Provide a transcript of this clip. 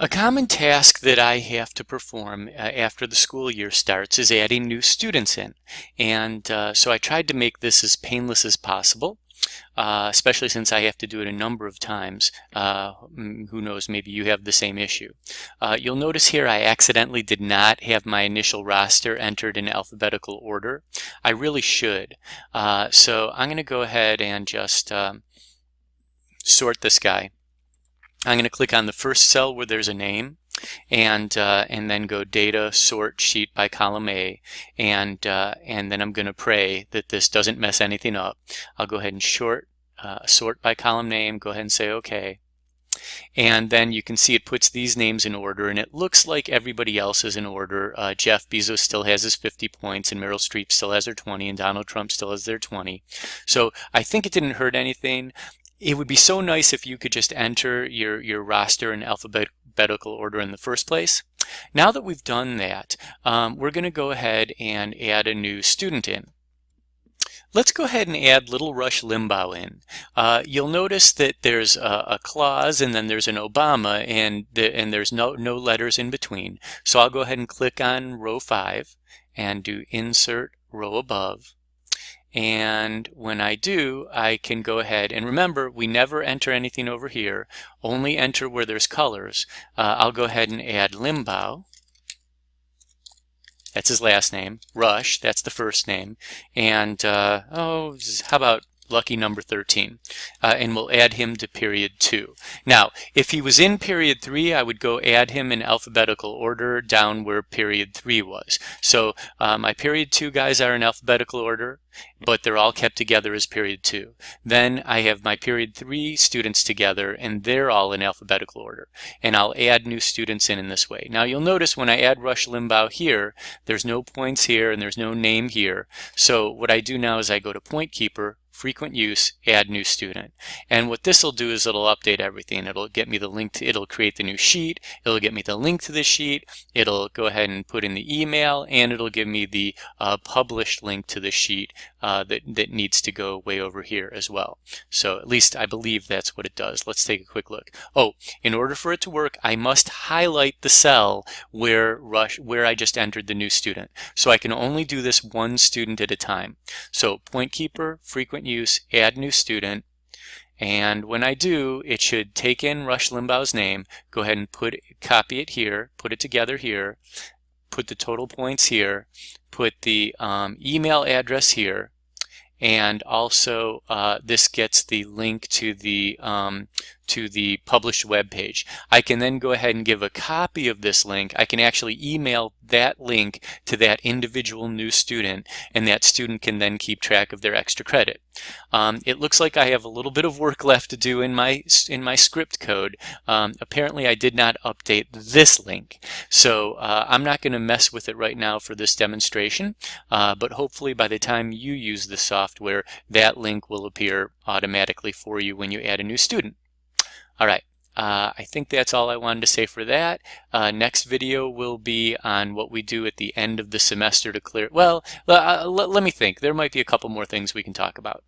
A common task that I have to perform after the school year starts is adding new students in. And so I tried to make this as painless as possible, especially since I have to do it a number of times. Who knows, maybe you have the same issue. You'll notice here I accidentally did not have my initial roster entered in alphabetical order. I really should. So I'm going to go ahead and just sort this guy. I'm going to click on the first cell where there's a name, and then go Data, Sort Sheet by Column A, and then I'm going to pray that this doesn't mess anything up. I'll go ahead and sort by column name. Go ahead and say OK, and then you can see it puts these names in order, and it looks like everybody else is in order. Jeff Bezos still has his 50 points, and Meryl Streep still has her 20, and Donald Trump still has their 20. So I think it didn't hurt anything. It would be so nice if you could just enter your roster in alphabetical order in the first place. Now that we've done that, we're going to go ahead and add a new student in. Let's go ahead and add little Rush Limbaugh in. You'll notice that there's a clause, and then there's an Obama, and there's no letters in between. So I'll go ahead and click on row 5 and do Insert Row Above. And when I do, I can go ahead and remember, we never enter anything over here, only enter where there's colors. I'll go ahead and add Limbaugh. That's his last name. Rush, that's the first name. And how about lucky number 13? And we'll add him to period 2. Now, if he was in period 3, I would go add him in alphabetical order down where period 3 was. So my period 2 guys are in alphabetical order, but they're all kept together as period 2. Then I have my period 3 students together, and they're all in alphabetical order. And I'll add new students in this way. Now you'll notice when I add Rush Limbaugh here, there's no points here and there's no name here. So what I do now is I go to PointKeeper, frequent use, add new student. And what this will do is it'll update everything. It'll get me the link to, it'll create the new sheet, it'll get me the link to the sheet, it'll go ahead and put in the email, and it'll give me the published link to the sheet that needs to go way over here as well. So at least I believe that's what it does. Let's take a quick look. Oh, in order for it to work, I must highlight the cell where I just entered the new student. So I can only do this one student at a time. So PointKeeper, frequent use, add new student, and when I do, it should take in Rush Limbaugh's name, go ahead and copy it here, put it together here, put the total points here, put the email address here, and also this gets the link to the published web page. I can then go ahead and give a copy of this link. I can actually email that link to that individual new student, and that student can then keep track of their extra credit. It looks like I have a little bit of work left to do in my script code. Apparently I did not update this link, so I'm not going to mess with it right now for this demonstration, but hopefully by the time you use the software, that link will appear automatically for you when you add a new student. All right. I think that's all I wanted to say for that. Next video will be on what we do at the end of the semester to clear. Well, let me think. There might be a couple more things we can talk about.